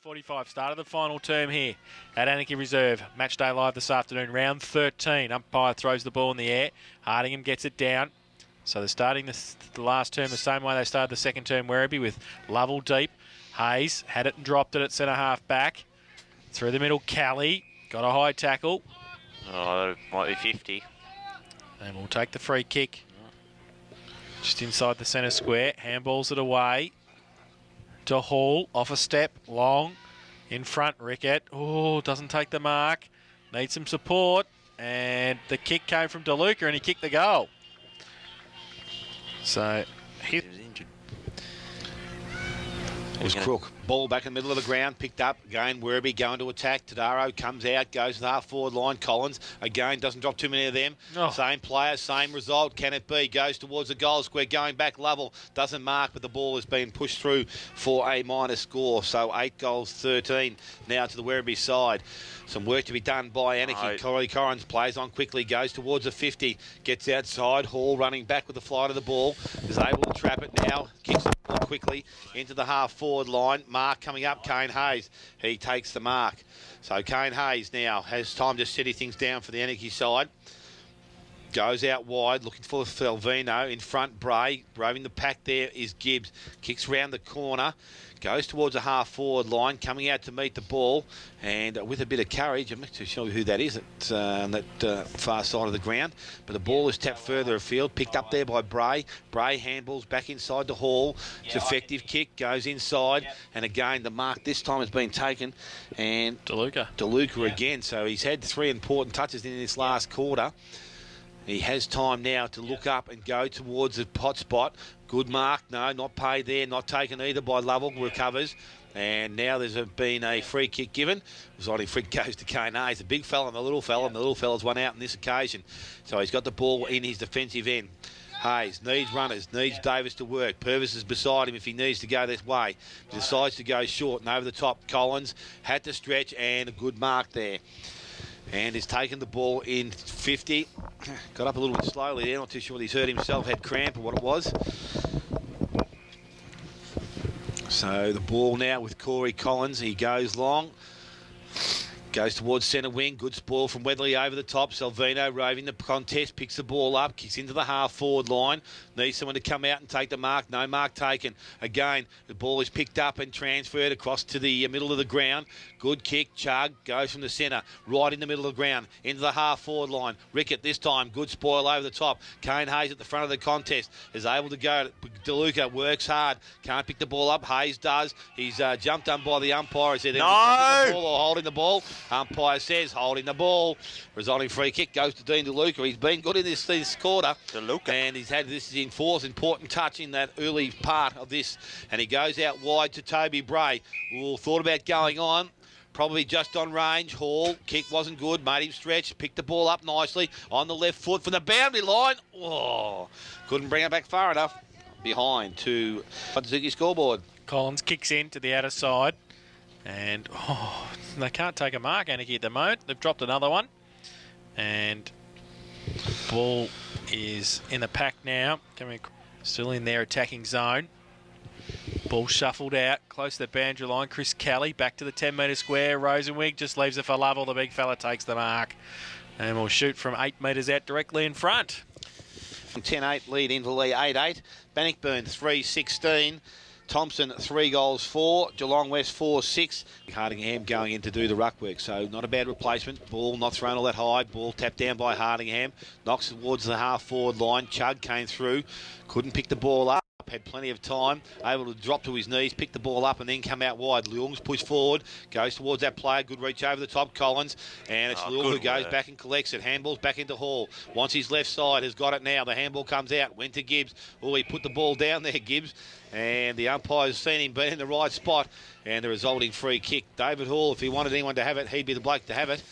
9:45, start of the final term here at Anakie Reserve. Match day live this afternoon, round 13. Umpire throws the ball in the air. Hardingham gets it down. So they're starting the last term the same way they started the second term, Werribee, with Lovell deep. Hayes had it and dropped it at centre half back. Through the middle, Callie got a high tackle. Oh, that might be 50. And we'll take the free kick. Just inside the centre square. Handballs it away to Hall. Off a step. Long. In front, Rickett. Oh, doesn't take the mark. Needs some support. And the kick came from DeLuca and he kicked the goal. So he was injured. It was Crook. Ball back in the middle of the ground, picked up. Again, Werribee going to attack. Tadaro comes out, goes to the half-forward line. Collins, again, doesn't drop too many of them. Oh. Same player, same result. Can it be? Goes towards the goal square, going back level. Doesn't mark, but the ball has been pushed through for a minor score. So 8 goals, 13 now to the Werribee side. Some work to be done by Anakie. Corey Corrins plays on quickly, goes towards the 50, gets outside. Hall running back with the flight of the ball, is able to trap it now, kicks it quickly into the half-forward line. Mark coming up, Kane Hayes. He takes the mark. So Kane Hayes now has time to steady things down for the Anakie side. Goes out wide, looking for Salvino. In front, Bray. Braving the pack there is Gibbs. Kicks round the corner. Goes towards the half-forward line, coming out to meet the ball. And with a bit of courage, I'm not too sure who that is on that far side of the ground. But the ball is tapped further afield, picked up there by Bray. Bray handballs back inside the Hall. It's effective kick, goes inside. And again, the mark this time has been taken. And DeLuca again. So he's had 3 important touches in this last quarter. He has time now to look up and go towards the pot spot. Good mark. No, not paid there. Not taken either by Lovell. Recovers. And now there's been a free kick given. Residing free goes to Kane Hayes. The big fella and the little fella. And the little fella's won out on this occasion. So he's got the ball in his defensive end. Hayes needs runners, needs Davis to work. Purvis is beside him if he needs to go this way. He decides to go short and over the top. Collins had to stretch and a good mark there. And he's taken the ball in 50. Got up a little bit slowly there. Not too sure what he's hurt himself. Had cramp or what it was. So the ball now with Corey Collins. He goes long. Goes towards centre wing. Good spoil from Wedley over the top. Salvino roving the contest. Picks the ball up. Kicks into the half-forward line. Needs someone to come out and take the mark. No mark taken. Again, the ball is picked up and transferred across to the middle of the ground. Good kick. Chug goes from the centre. Right in the middle of the ground. Into the half-forward line. Rickett this time. Good spoil over the top. Kane Hayes at the front of the contest. Is able to go. DeLuca works hard. Can't pick the ball up. Hayes does. He's jumped on by the umpire. Is there the ball or holding the ball? Umpire says holding the ball. Resulting free kick goes to Dean DeLuca. He's been good in this quarter. DeLuca. And he's had this in 4th important touch in that early part of this. And he goes out wide to Toby Bray. Ooh, thought about going on. Probably just on range. Hall, kick wasn't good. Made him stretch. Picked the ball up nicely on the left foot from the boundary line. Oh, couldn't bring it back far enough. Behind to Suzuki scoreboard. Collins kicks in to the outer side. And they can't take a mark, Anakie, at the moment. They've dropped another one. And ball is in the pack now. Still in their attacking zone. Ball shuffled out, close to the boundary line. Chris Kelly back to the 10-metre square. Rosenwig just leaves it for Lovell. The big fella takes the mark. And we'll shoot from 8 metres out directly in front. 10-8 lead into Lee 8-8. Bannockburn 3-16. Thompson 3 goals 4. Geelong West 4-6. Hardingham going in to do the ruck work, so not a bad replacement. Ball not thrown all that high. Ball tapped down by Hardingham. Knocks towards the half-forward line. Chug came through. Couldn't pick the ball up. Had plenty of time, able to drop to his knees, pick the ball up and then come out wide. Leung's pushed forward, goes towards that player. Good reach over the top, Collins. And it's Leung who goes back and collects it. Handball's back into Hall. Wants his left side, has got it now. The handball comes out, went to Gibbs. Oh, he put the ball down there, Gibbs. And the umpire's seen him being in the right spot. And the resulting free kick. David Hall, if he wanted anyone to have it, he'd be the bloke to have it.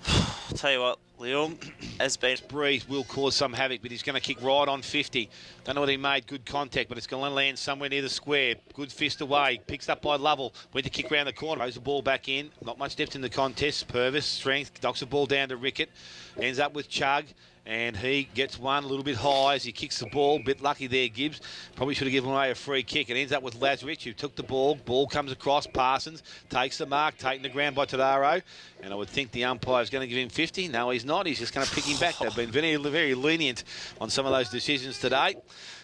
I'll tell you what, Leung has been... Breeze will cause some havoc, but he's going to kick right on 50. Don't know whether he made good contact, but it's going to land somewhere near the square. Good fist away. Picks up by Lovell. Went to kick round the corner. Throws the ball back in. Not much depth in the contest. Purvis, strength. Knocks the ball down to Rickett. Ends up with Chug. and he gets one a little bit high as he kicks the ball. Bit lucky there, Gibbs. Probably should have given away a free kick. It ends up with Lazarich, who took the ball. Ball comes across. Parsons takes the mark, taken the ground by Tadaro. And I would think the umpire is going to give him 50. No, he's not. He's just going to pick him back. They've been very, very lenient on some of those decisions today.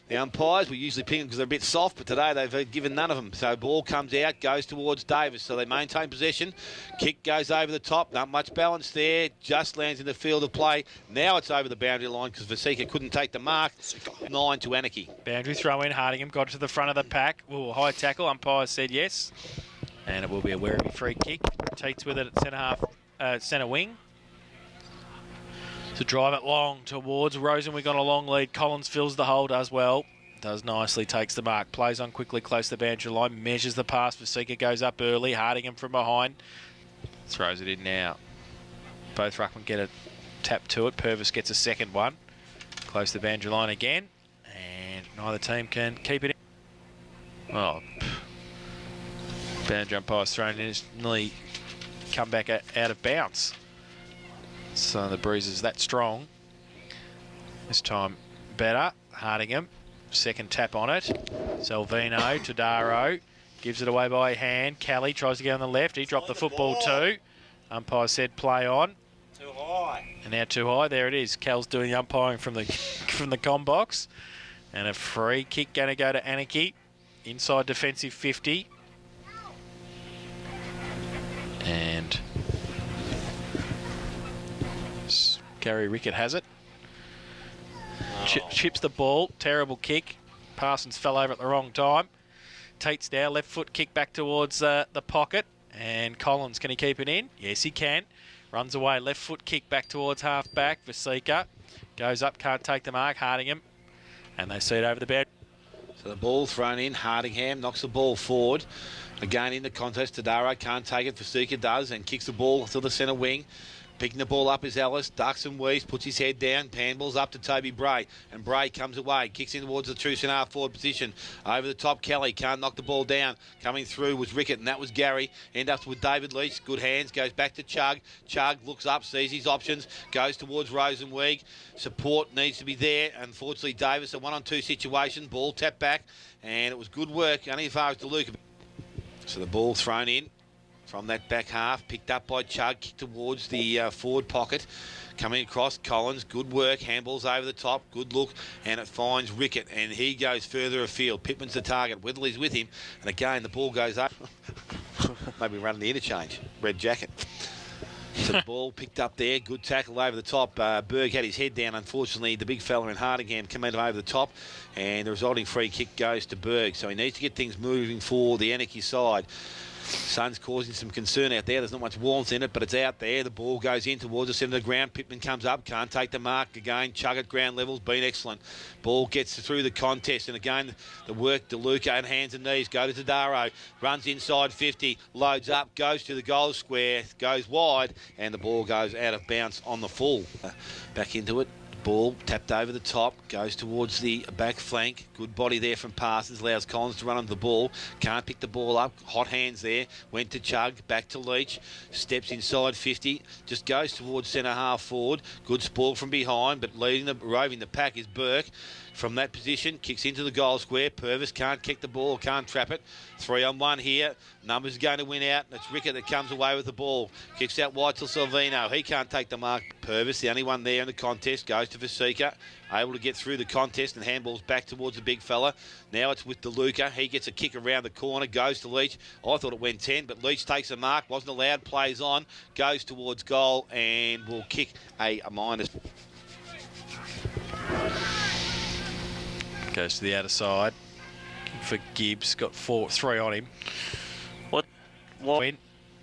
The umpires, we usually pick them because they're a bit soft, but today they've given none of them. So ball comes out, goes towards Davis. So they maintain possession. Kick goes over the top. Not much balance there. Just lands in the field of play. Now it's over the boundary line because Vasika couldn't take the mark. 9 to Anakie. Boundary throw in. Hardingham got to the front of the pack. Ooh, high tackle. Umpire said yes. And it will be a Werribee free kick. Teats with it at centre wing. To drive it long towards Rosen. We got a long lead. Collins fills the hole, does well. Does nicely, takes the mark. Plays on quickly close to the boundary line. Measures the pass. Vasika goes up early. Hardingham from behind. Throws it in now. Both ruckmen get a tap to it. Purvis gets a second one. Close to the boundary line again. And neither team can keep it in. Oh, boundary umpire's thrown in. It's nearly come back out of bounds. So the breeze is that strong. This time better. Hardingham, second tap on it. Salvino, Tadaro, gives it away by hand. Kelly tries to get on the left. He dropped the football too. Umpire said play on. Too high. And now too high. There it is. Cal's doing the umpiring from the from the com box. And a free kick going to go to Anakie. Inside defensive 50. And Gary Rickett has it. Chips the ball. Terrible kick. Parsons fell over at the wrong time. Tate's now left foot kick back towards the pocket. And Collins, can he keep it in? Yes, he can. Runs away. Left foot kick back towards half back. Vasika goes up, can't take the mark. Hardingham. And they see it over the bed. So the ball thrown in. Hardingham knocks the ball forward. Again in the contest. Tadaro can't take it. Vasika does and kicks the ball to the centre wing. Picking the ball up is Ellis, ducks and weaves, puts his head down, handballs up to Toby Bray, and Bray comes away, kicks in towards the true centre forward position. Over the top, Kelly can't knock the ball down. Coming through was Rickett, and that was Gary. End up with David Leach, good hands, goes back to Chug. Chug looks up, sees his options, goes towards Rosenweig. Support needs to be there. Unfortunately, Davis, a 1-on-2 situation, ball tapped back, and it was good work, only as far as DeLuca. So the ball thrown in. From that back half, picked up by Chug, kicked towards the forward pocket. Coming across, Collins, good work, handballs over the top, good look, and it finds Rickett, and he goes further afield. Pittman's the target, Whittley's with him, and again the ball goes up. Maybe running the interchange, red jacket. So the ball picked up there, good tackle over the top. Berg had his head down, unfortunately the big fella in Hardingham came out over the top, and the resulting free kick goes to Berg, so he needs to get things moving for the Anakie side. Sun's causing some concern out there. There's not much warmth in it, but it's out there. The ball goes in towards the centre of the ground. Pittman comes up, can't take the mark. Again, Chug at ground level's been excellent. Ball gets through the contest, and again, the work, DeLuca and hands and knees go to Tadaro. Runs inside 50, loads up, goes to the goal square, goes wide, and the ball goes out of bounds on the full. Back into it. Ball tapped over the top, goes towards the back flank. Good body there from Parsons, allows Collins to run on the ball. Can't pick the ball up, hot hands there. Went to Chug, back to Leach. Steps inside 50, just goes towards centre half forward. Good spoil from behind, but roving the pack is Burke. From that position, kicks into the goal square. Purvis can't kick the ball, can't trap it. 3-on-1 here. Numbers going to win out. It's Rickett that comes away with the ball. Kicks out wide to Salvino. He can't take the mark. Purvis, the only one there in the contest, goes to Vasika. Able to get through the contest and handballs back towards the big fella. Now it's with DeLuca. He gets a kick around the corner, goes to Leach. I thought it went 10, but Leach takes a mark, wasn't allowed, plays on, goes towards goal, and will kick a minus. Goes to the outer side for Gibbs. Got 3 on him. What? Win.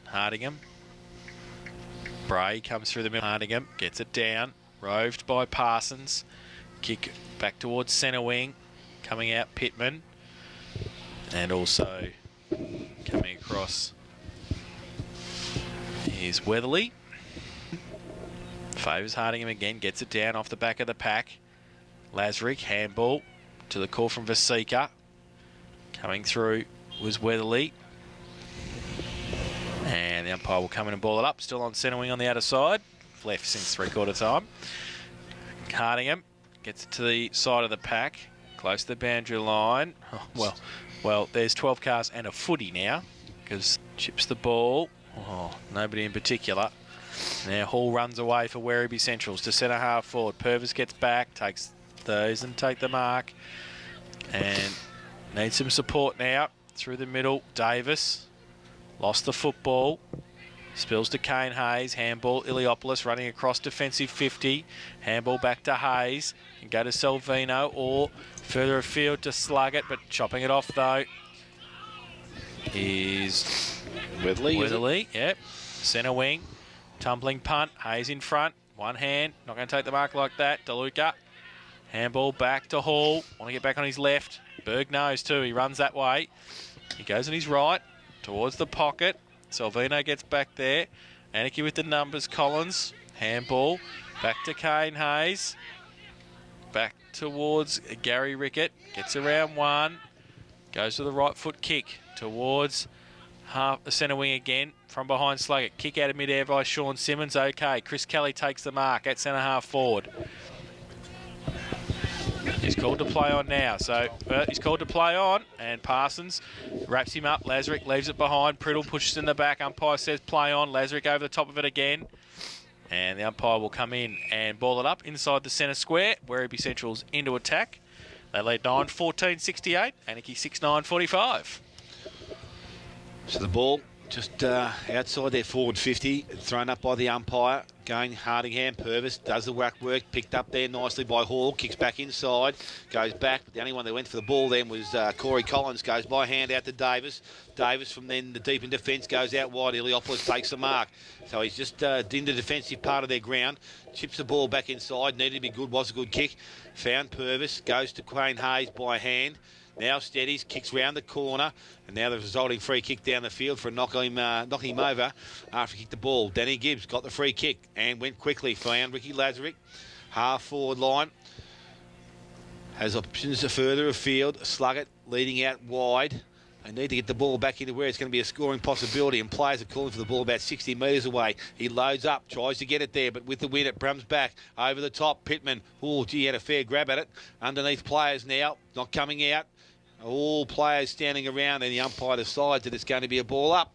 Hardingham. Bray comes through the middle. Hardingham gets it down. Roved by Parsons. Kick back towards centre wing. Coming out Pittman. And also coming across is Weatherly. Favours Hardingham again. Gets it down off the back of the pack. Lazarich, handball. To the call from Vasika. Coming through was Weatherly. And the umpire will come in and ball it up. Still on centre wing on the outer side. Left since 3/4 time. Hardingham gets it to the side of the pack, close to the boundary line. Oh, well, there's 12 cars and a footy now, because chips the ball. Oh, nobody in particular. Now Hall runs away for Werribee Centrals to centre half forward. Purvis gets back, takes those and take the mark. And needs some support now. Through the middle, Davis. Lost the football. Spills to Kane Hayes. Handball, Iliopoulos running across defensive 50. Handball back to Hayes. Can go to Salvino or further afield to Slug it, but chopping it off though is Weatherly. Yep. Centre wing. Tumbling punt. Hayes in front. One hand. Not going to take the mark like that. DeLuca. Handball back to Hall. Want to get back on his left. Berg knows too. He runs that way. He goes on his right towards the pocket. Salvino gets back there. Anakie with the numbers. Collins. Handball. Back to Kane Hayes. Back towards Gary Rickett. Gets around one. Goes to the right foot kick towards half the centre wing again. From behind Sluggett. Kick out of mid-air by Sean Simmons. Okay. Chris Kelly takes the mark at centre half forward. He's called to play on now. So he's called to play on, and Parsons wraps him up. Lazarick leaves it behind. Priddle pushes in the back. Umpire says play on. Lazarick over the top of it again. And the umpire will come in and ball it up inside the centre square. Werribee Central's into attack. They lead 9-14-68. Anakie 6-9-45. So the ball just outside their forward 50, thrown up by the umpire. Going Hardingham. Purvis does the whack work, picked up there nicely by Hall, kicks back inside, goes back, but the only one that went for the ball then was Corey Collins. Goes by hand out to Davis. Davis from then the deep in defence goes out wide. Iliopoulos takes the mark. So he's just in the defensive part of their ground, chips the ball back inside, needed to be good, was a good kick. Found Purvis, goes to Quayne Hayes by hand. Now steadies, kicks round the corner, and now the resulting free kick down the field for knocking him over after he kicked the ball. Danny Gibbs got the free kick and went quickly. Found Ricky Lazarick, half forward line. Has options further afield. Sluggett leading out wide. They need to get the ball back into where it's going to be a scoring possibility, and players are calling for the ball about 60 metres away. He loads up, tries to get it there, but with the win it Brum's back. Over the top, Pittman. Oh, gee, he had a fair grab at it. Underneath players now, not coming out. All players standing around, and the umpire decides that it's going to be a ball up.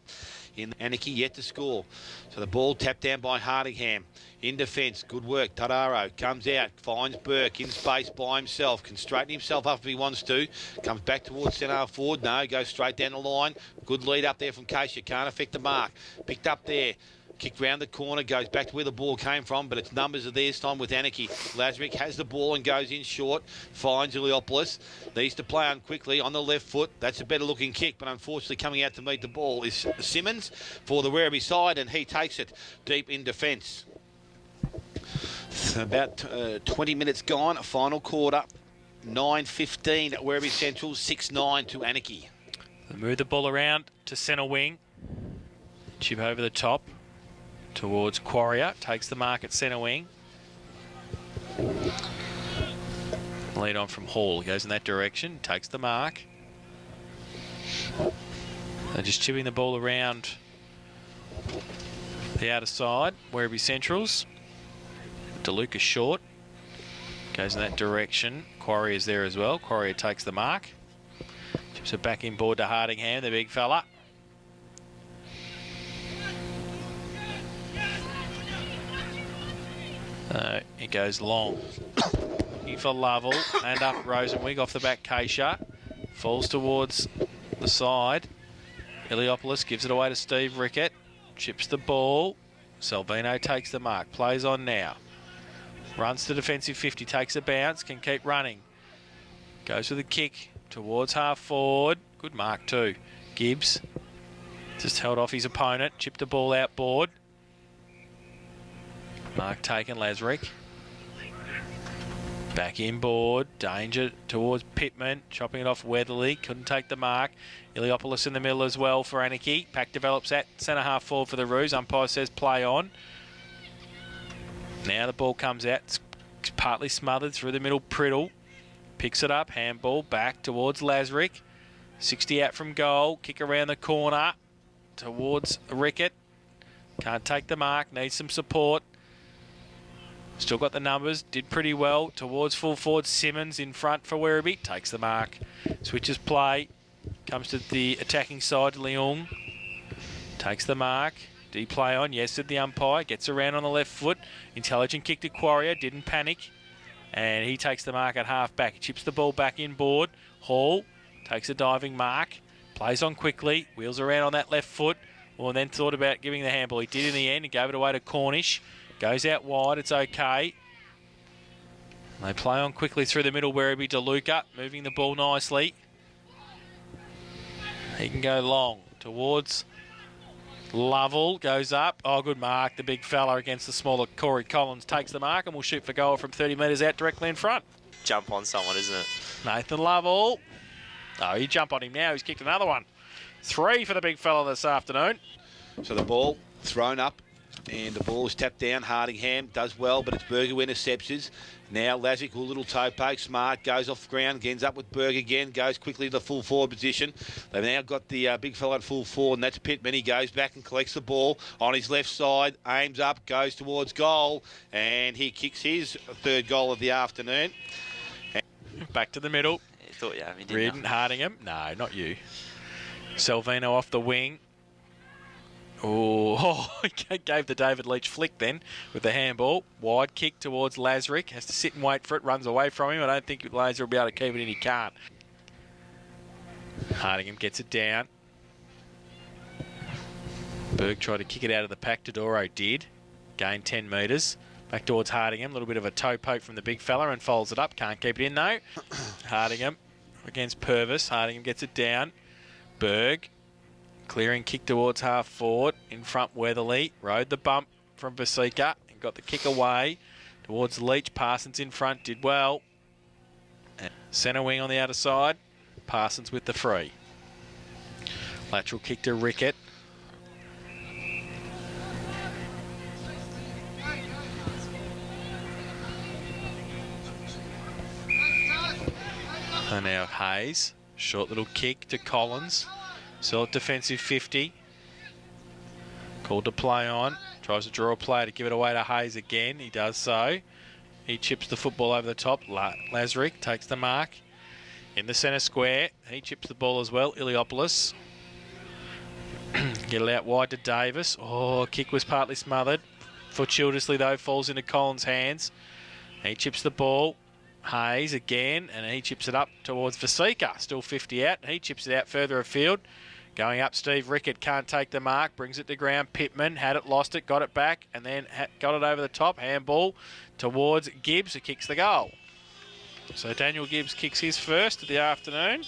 In Anakie yet to score. So the ball tapped down by Hardingham. In defence, good work. Tadaro comes out, finds Burke in space by himself. Can straighten himself up if he wants to. Comes back towards centre half forward. No, goes straight down the line. Good lead up there from Keisha. Can't affect the mark. Picked up there. Kicked round the corner, goes back to where the ball came from, but its numbers are there this time with Anakie. Lazarick has the ball and goes in short, finds Iliopoulos. Needs to play on quickly on the left foot. That's a better looking kick, but unfortunately coming out to meet the ball is Simmons for the Werribee side, and he takes it deep in defence. About 20 minutes gone, final quarter. 9-15 at Werribee Central, 6-9 to Anakie. They move the ball around to centre wing. Chip over the top towards Quarrier. Takes the mark at centre wing. Lead on from Hall. He goes in that direction. Takes the mark. They're just chipping the ball around the outer side. Werribee Centrals. DeLuca short. Goes in that direction. Quarrier is there as well. Quarrier takes the mark. Chips it back in board to Hardingham, the big fella. It goes long. Looking for Lovell. And up Rosenwig off the back. Keisha falls towards the side. Iliopoulos gives it away to Steve Rickett. Chips the ball. Salvino takes the mark. Plays on now. Runs to defensive 50. Takes a bounce. Can keep running. Goes with a kick towards half forward. Good mark too. Gibbs just held off his opponent. Chipped the ball outboard. Mark taken, Lazarick. Back inboard. Danger towards Pittman. Chopping it off Weatherly. Couldn't take the mark. Iliopoulos in the middle as well for Anakie. Pack develops at centre half forward for the Roos. Umpire says play on. Now the ball comes out. It's partly smothered through the middle. Priddle picks it up. Handball back towards Lazarick. 60 out from goal. Kick around the corner towards Rickett. Can't take the mark. Needs some support. Still got the numbers, did pretty well. Towards full forward, Simmons in front for Werribee. Takes the mark. Switches play. Comes to the attacking side, Leung. Takes the mark. D play on, yes, said the umpire. Gets around on the left foot. Intelligent kick to Quarrier, didn't panic. And he takes the mark at half back. He chips the ball back inboard. Hall takes a diving mark. Plays on quickly. Wheels around on that left foot. Well, and then thought about giving the handball. He did in the end. He gave it away to Cornish. Goes out wide. It's okay. They play on quickly through the middle. Werribee to Luca. Moving the ball nicely. He can go long towards Lovell. Goes up. Oh, good mark. The big fella against the smaller Corey Collins takes the mark and will shoot for goal from 30 metres out directly in front. Jump on someone, isn't it? Nathan Lovell. Oh, you jump on him now. He's kicked another one. 3 for the big fella this afternoon. So the ball thrown up and the ball is tapped down. Hardingham does well, but it's Berger who intercepts it. Now Lazic, a little toe poke, smart, goes off the ground, ends up with Berger again, goes quickly to the full forward position. They've now got the big fella at full forward, and that's Pittman. He goes back and collects the ball on his left side, aims up, goes towards goal, and he kicks his third goal of the afternoon. Back to the middle. Yeah, thought you had me, didn't Reardon, you? Hardingham. No, not you. Salvino off the wing. Oh, he gave the David Leach flick then with the handball. Wide kick towards Lazarick. Has to sit and wait for it. Runs away from him. I don't think Lazarick will be able to keep it in. He can't. Hardingham gets it down. Berg tried to kick it out of the pack. Todoro did. Gained 10 metres. Back towards Hardingham. A little bit of a toe poke from the big fella and folds it up. Can't keep it in though. Hardingham against Purvis. Hardingham gets it down. Berg. Clearing kick towards half forward. In front, Weatherly. Rode the bump from Vasika and got the kick away towards Leach. Parsons in front. Did well. And centre wing on the outer side. Parsons with the free. Lateral kick to Rickett. And now Hayes. Short little kick to Collins. Still at defensive 50. Called to play on. Tries to draw a play to give it away to Hayes again. He does so. He chips the football over the top. Lazarick takes the mark. In the centre square. He chips the ball as well. Iliopoulos. Get it out wide to Davis. Oh, kick was partly smothered. Fortuitously though, falls into Collins' hands. He chips the ball. Hayes again, and he chips it up towards Vasika. Still 50 out. He chips it out further afield. Going up, Steve Rickett can't take the mark. Brings it to ground. Pittman had it, lost it, got it back, and then got it over the top. Handball towards Gibbs, who kicks the goal. So Daniel Gibbs kicks his first of the afternoon.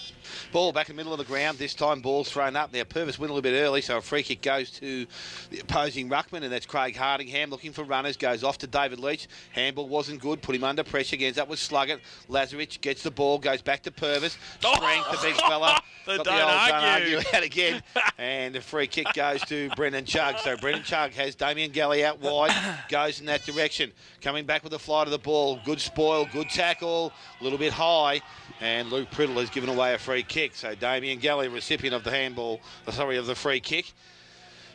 Ball back in the middle of the ground. This time ball's thrown up. Now Purvis went a little bit early, so a free kick goes to the opposing ruckman, and that's Craig Hardingham looking for runners. Goes off to David Leach. Handball wasn't good. Put him under pressure. Ends up with Sluggett. Lazarich gets the ball. Goes back to Purvis. Strength, the big fella. Don't argue out again. And the free kick goes to Brendan Chugg. So Brendan Chugg has Damien Galley out wide. Goes in that direction. Coming back with the flight of the ball. Good spoil. Good tackle. A little bit high. And Luke Priddle has given away a free kick. So Damien Galley, recipient of the of the free kick.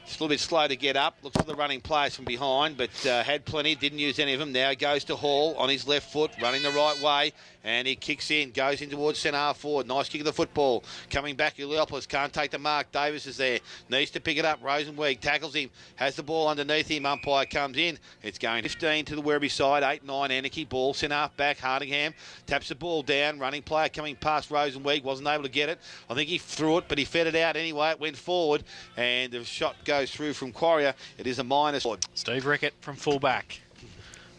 It's a little bit slow to get up. Looks for the running players from behind, but had plenty, didn't use any of them. Now goes to Hall on his left foot, running the right way, and he kicks in, goes in towards centre half forward. Nice kick of the football. Coming back, Iliopoulos can't take the mark. Davis is there. Needs to pick it up. Rosenweig tackles him. Has the ball underneath him. Umpire comes in. It's going 15 to the Werribee side. 8-9 Anakie. Ball centre half back. Hardingham taps the ball down. Running player coming past Rosenweig. Wasn't able to get it. I think he threw it, but he fed it out anyway. It went forward, and the shot goes through from Quarrier. It is a minus. Steve Rickett from fullback.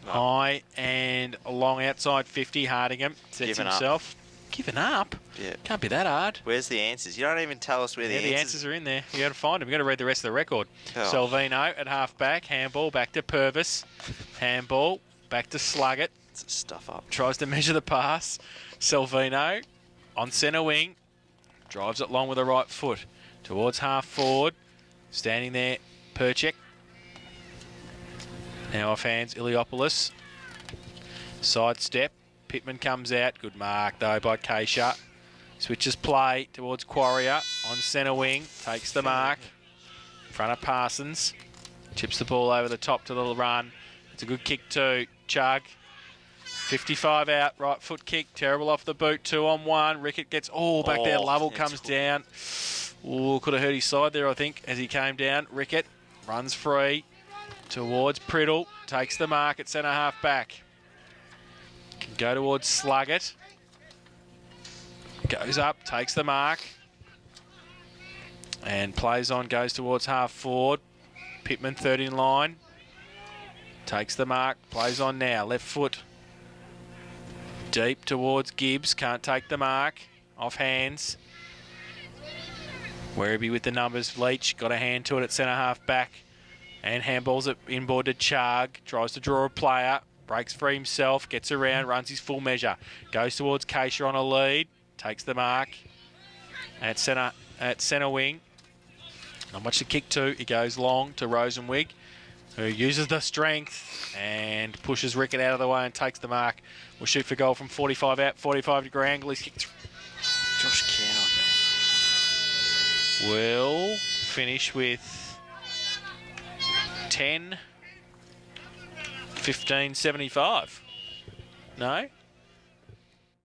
High and long outside 50. Hardingham sets himself. Given up? Yeah. Can't be that hard. Where's the answers? You don't even tell us where the the answers are in there. You got to find them. You got to read the rest of the record. Oh. Salvino at half back. Handball back to Purvis. Handball back to Sluggett. Stuff up. Tries to measure the pass. Salvino on centre wing. Drives it long with the right foot. Towards half forward. Standing there, Perchek. Now off hands, Iliopoulos. Side step. Pittman comes out. Good mark, though, by Keisha. Switches play towards Quarrier on centre wing. Takes the mark. In front of Parsons. Chips the ball over the top to the run. It's a good kick too. Chug. 55 out, right foot kick, terrible off the boot, 2-on-1. Rickett gets back there. Lovell comes down. Could have hurt his side there, I think, as he came down. Rickett runs free towards Priddle, takes the mark at centre half back. Can go towards Sluggett. Goes up, takes the mark. And plays on, goes towards half forward. Pittman third in line. Takes the mark, plays on now, left foot. Deep towards Gibbs, can't take the mark. Off hands. Werribee with the numbers. Leach got a hand to it at centre half back. And handballs it inboard to Chug. Tries to draw a player. Breaks for himself. Gets around. Runs his full measure. Goes towards Keisha on a lead. Takes the mark. At centre wing. Not much to kick to. He goes long to Rosenwig, who uses the strength and pushes Rickett out of the way and takes the mark. Will shoot for goal from 45 out, 45-degree angle. He's kicked. Josh Cow Will finish with 10, 15, 75. No?